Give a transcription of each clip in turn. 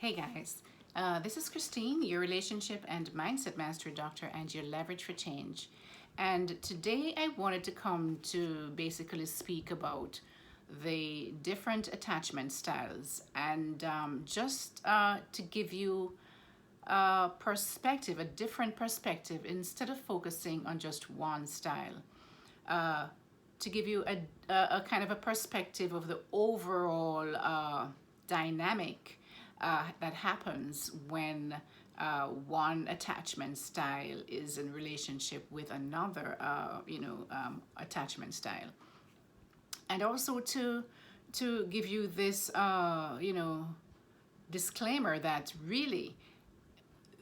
Hey guys, this is Christine, your relationship and mindset mastery doctor and your leverage for change. And today I wanted to come to basically speak about the different attachment styles and just to give you a perspective, a different perspective, instead of focusing on just one style. To give you a kind of a perspective of the overall dynamic that happens when one attachment style is in relationship with another, attachment style, and also to give you this, disclaimer that really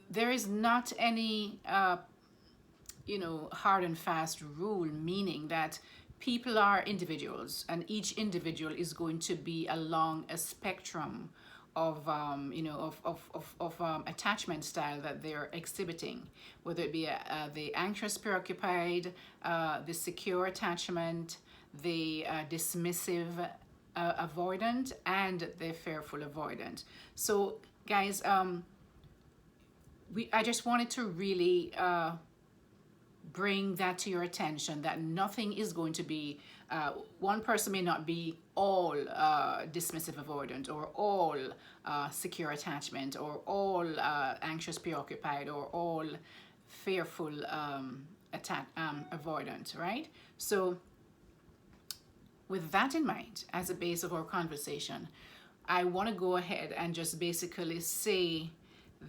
there is not any, hard and fast rule, meaning that people are individuals and each individual is going to be along a spectrum of attachment style that they're exhibiting, whether it be the anxious preoccupied, the secure attachment, the dismissive avoidant, and the fearful avoidant. So guys, I just wanted to really bring that to your attention, that nothing is going to be, one person may not be all dismissive avoidant, or all secure attachment, or all anxious preoccupied, or all fearful avoidant, right? So with that in mind as a base of our conversation, I want to go ahead and just basically say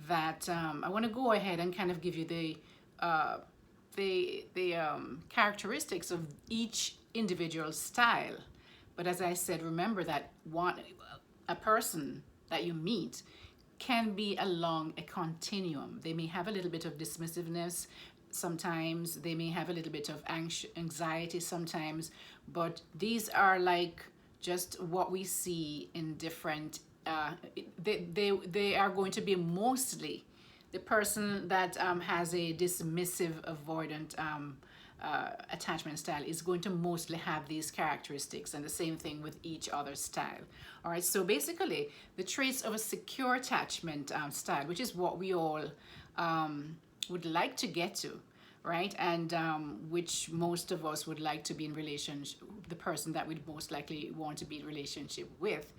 that I want to go ahead and kind of give you the characteristics of each individual style. But as I said, remember that a person that you meet can be along a continuum. They may have a little bit of dismissiveness sometimes, they may have a little bit of anxiety sometimes, but these are like just what we see in different, they are going to be mostly the person that has a dismissive avoidant attachment style is going to mostly have these characteristics, and the same thing with each other style. All right, so basically the traits of a secure attachment style, which is what we all would like to get to, right? And which most of us would like to be in relationship, the person that we'd most likely want to be in relationship with.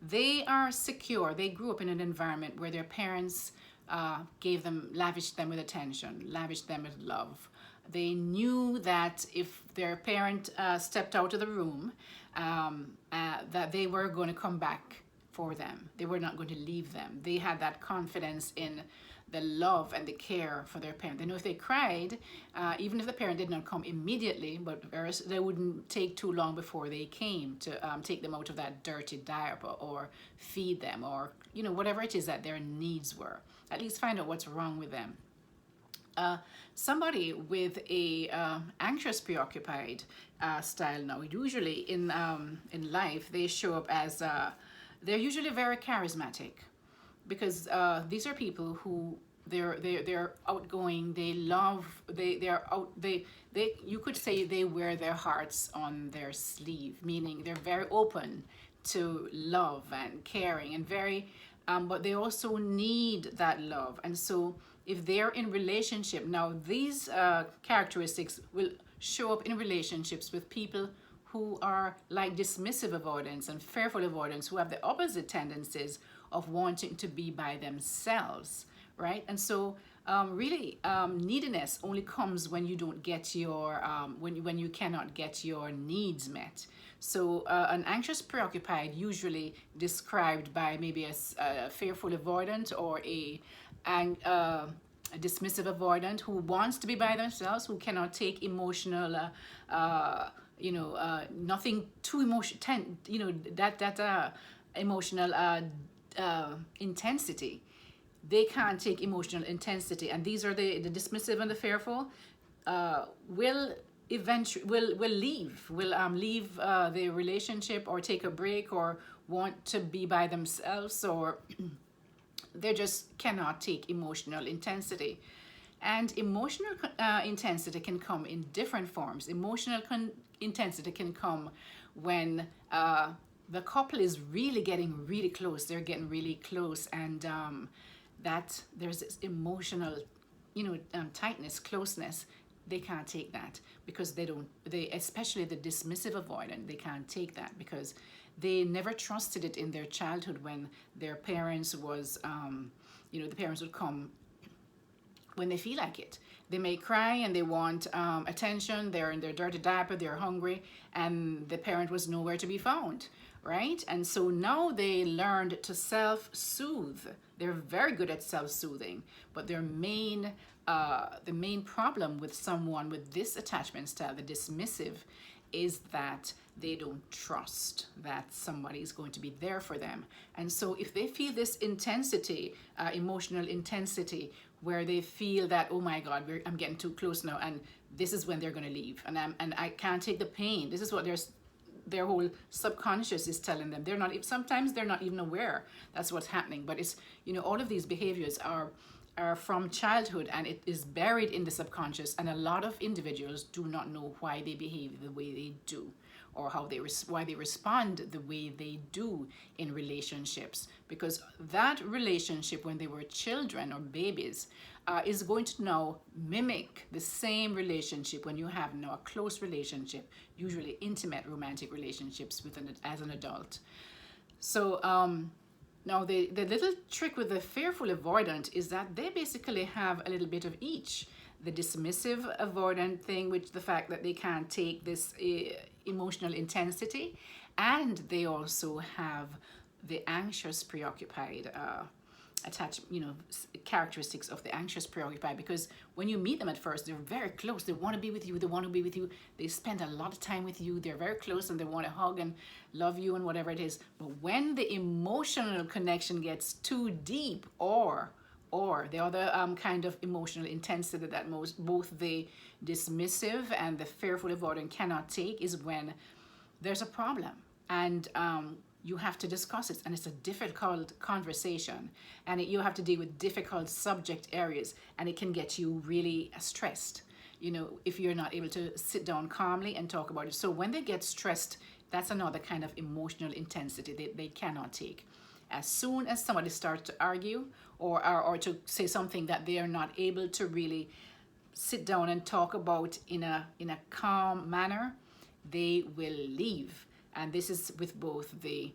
They are secure. They grew up in an environment where their parents lavished them with attention, lavished them with love. They knew that if their parent stepped out of the room, that they were going to come back for them. They were not going to leave them. They had that confidence in the love and the care for their parent. They know if they cried, even if the parent did not come immediately, but they wouldn't take too long before they came to take them out of that dirty diaper, or feed them, or whatever it is that their needs were. At least find out what's wrong with them. Somebody with a anxious preoccupied style now, usually in life, they show up as they're usually very charismatic, because these are people who they're outgoing. They love, you could say they wear their hearts on their sleeve, meaning they're very open to love and caring, and very but they also need that love. And so if they're in relationship now, these characteristics will show up in relationships with people who are like dismissive avoidance and fearful avoidance, who have the opposite tendencies of wanting to be by themselves, right? And so really neediness only comes when you don't get your when you cannot get your needs met. So an anxious preoccupied, usually described by maybe a fearful avoidant, or a dismissive avoidant, who wants to be by themselves, who cannot take emotional nothing too emotional, that emotional intensity. They can't take emotional intensity, and these are the dismissive and the fearful will eventually will leave the relationship, or take a break, or want to be by themselves, or they just cannot take emotional intensity. And emotional intensity can come in different forms. Emotional intensity can come when the couple is really getting really close. They're getting really close, and that there's this emotional, tightness, closeness. They can't take that because they especially the dismissive avoidant, they can't take that because they never trusted it in their childhood when their parents was, the parents would come when they feel like it. They may cry and they want attention. They're in their dirty diaper, they're hungry, and the parent was nowhere to be found, right? And so now they learned to self-soothe. They're very good at self-soothing, but the main problem with someone with this attachment style, the dismissive, is that they don't trust that somebody is going to be there for them. And so if they feel this intensity, emotional intensity, where they feel that, oh my God, I'm getting too close now, and this is when they're going to leave, and I can't take the pain. This is what their whole subconscious is telling them. Sometimes they're not even aware that's what's happening, but it's, all of these behaviors are from childhood, and it is buried in the subconscious, and a lot of individuals do not know why they behave the way they do, or why they respond the way they do in relationships, because that relationship when they were children or babies is going to now mimic the same relationship when you have now a close relationship, usually intimate romantic relationships as an adult. So now the little trick with the fearful avoidant is that they basically have a little bit of each. The dismissive avoidant thing, which the fact that they can't take this emotional intensity, and they also have the anxious preoccupied characteristics of the anxious preoccupied, because when you meet them at first, they're very close. They want to be with you. They spend a lot of time with you. They're very close and they want to hug and love you and whatever it is. But when the emotional connection gets too deep, or the other kind of emotional intensity that both the dismissive and the fearful avoidant cannot take, is when there's a problem, and you have to discuss it, and it's a difficult conversation, and you have to deal with difficult subject areas, and it can get you really stressed, if you're not able to sit down calmly and talk about it. So when they get stressed, that's another kind of emotional intensity they cannot take. As soon as somebody starts to argue or to say something that they are not able to really sit down and talk about in a calm manner, they will leave. And this is with both the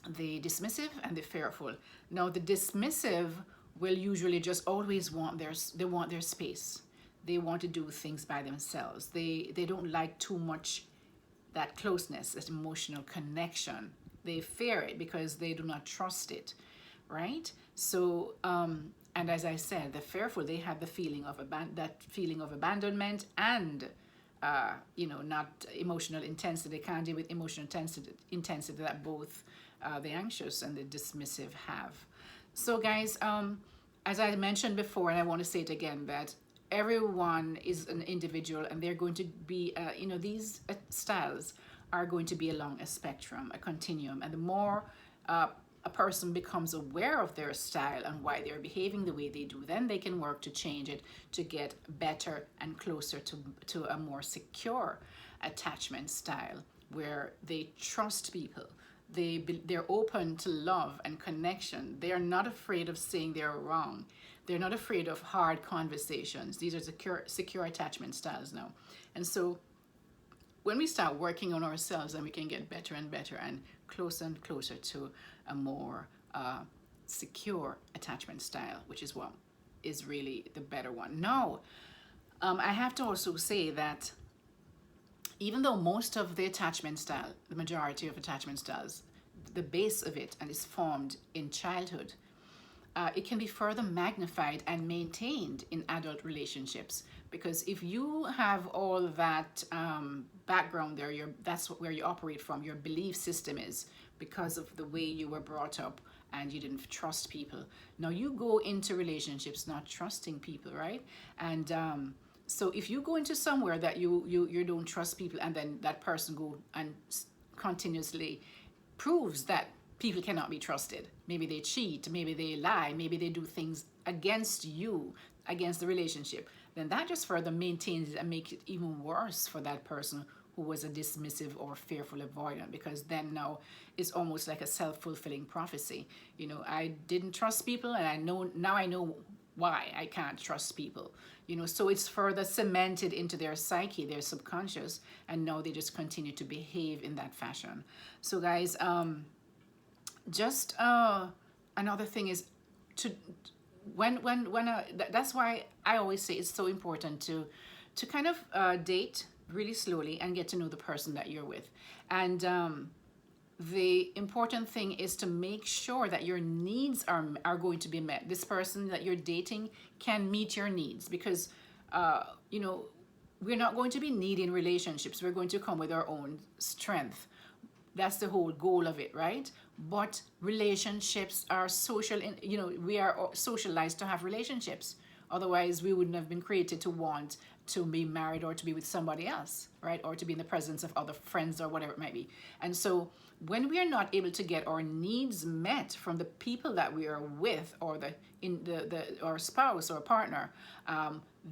dismissive and the fearful. Now the dismissive will usually just always want their space. They want to do things by themselves. They don't like too much that closeness, that emotional connection. They fear it because they do not trust it, right? So, and as I said, the fearful, they have the feeling of that feeling of abandonment and, not emotional intensity. They can't deal with emotional intensity that both the anxious and the dismissive have. So, guys, as I mentioned before, and I want to say it again, that everyone is an individual, and they're going to be, these styles are going to be along a spectrum, a continuum. And the more a person becomes aware of their style and why they're behaving the way they do, then they can work to change it to get better and closer to a more secure attachment style, where they trust people. They're open to love and connection. They are not afraid of saying they're wrong. They're not afraid of hard conversations. These are secure attachment styles now. And so when we start working on ourselves, then we can get better and better and closer to a more secure attachment style, which is what is really the better one. Now, I have to also say that even though most of the attachment style, the majority of attachment styles, the base of it and is formed in childhood, it can be further magnified and maintained in adult relationships. Because if you have all that background there, that's where you operate from. Your belief system is because of the way you were brought up, and you didn't trust people. Now you go into relationships not trusting people, right? And so if you go into somewhere that you don't trust people, and then that person go and continuously proves that people cannot be trusted. Maybe they cheat, maybe they lie, maybe they do things against you, against the relationship. Then that just further maintains it and makes it even worse for that person who was a dismissive or fearful avoidant, because then now it's almost like a self-fulfilling prophecy. You know, I didn't trust people, and I know why I can't trust people. You know, so it's further cemented into their psyche, their subconscious, and now they just continue to behave in that fashion. So guys, just another thing is to that's why I always say it's so important to kind of date really slowly and get to know the person that you're with. And the important thing is to make sure that your needs are going to be met. This person that you're dating can meet your needs, because you know, we're not going to be needy in relationships. We're going to come with our own strength. That's the whole goal of it, right? But relationships are social, you know, we are socialized to have relationships. Otherwise, we wouldn't have been created to want to be married or to be with somebody else, right? Or to be in the presence of other friends or whatever it might be. And so when we are not able to get our needs met from the people that we are with, or our spouse or partner,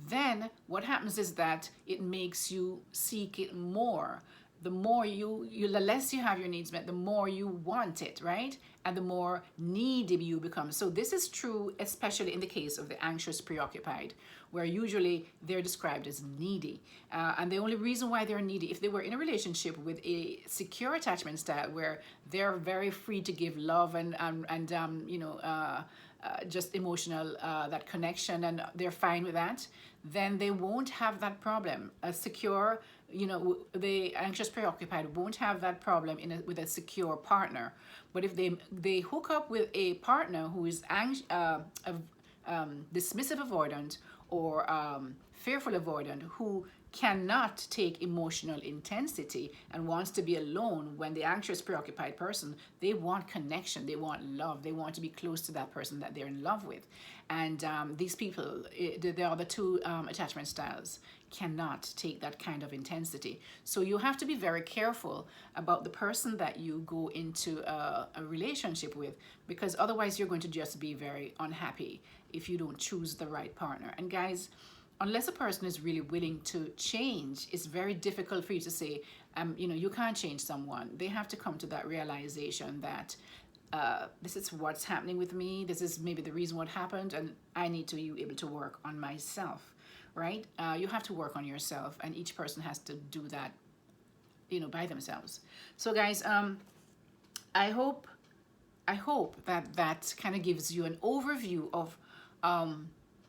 then what happens is that it makes you seek it more. The more the less you have your needs met, the more you want it, right? And the more needy you become. So this is true, especially in the case of the anxious preoccupied, where usually they're described as needy. And the only reason why they're needy, if they were in a relationship with a secure attachment style, where they're very free to give love and you know, just emotional, that connection, and they're fine with that, then they won't have that problem. A secure, you know, the anxious preoccupied won't have that problem with a secure partner. But if they hook up with a partner who is dismissive avoidant, or fearful avoidant, who cannot take emotional intensity and wants to be alone, when the anxious preoccupied person, they want connection, they want love, they want to be close to that person that they're in love with. And these people, the other two attachment styles, cannot take that kind of intensity. So you have to be very careful about the person that you go into a relationship with, because otherwise you're going to just be very unhappy if you don't choose the right partner. And guys, unless a person is really willing to change, it's very difficult for you to say, you know, you can't change someone. They have to come to that realization that this is what's happening with me. This is maybe the reason what happened, and I need to be able to work on myself, right? You have to work on yourself, and each person has to do that, you know, by themselves. So guys, I hope that kind of gives you an overview of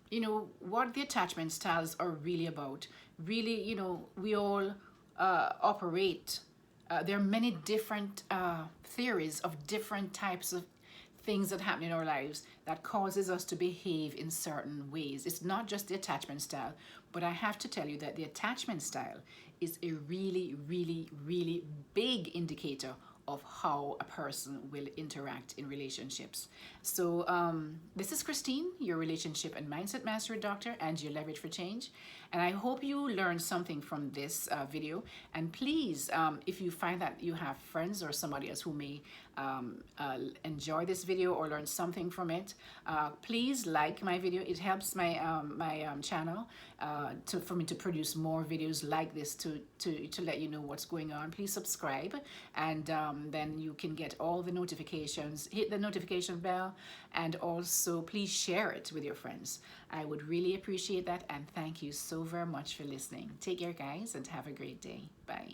you know, what the attachment styles are really about. Really, you know, we all operate. There are many different theories of different types of things that happen in our lives that causes us to behave in certain ways. It's not just the attachment style, but I have to tell you that the attachment style is a really, really, really big indicator of how a person will interact in relationships. So this is Christine, your relationship and mindset mastery doctor, and your leverage for change. And I hope you learned something from this video. And please, if you find that you have friends or somebody else who may enjoy this video or learn something from it, please like my video. It helps my channel for me to produce more videos like this to let you know what's going on. Please subscribe, and then you can get all the notifications. Hit the notification bell, and also please share it with your friends. I would really appreciate that, and thank you so very much for listening. Take care, guys, and have a great day. Bye.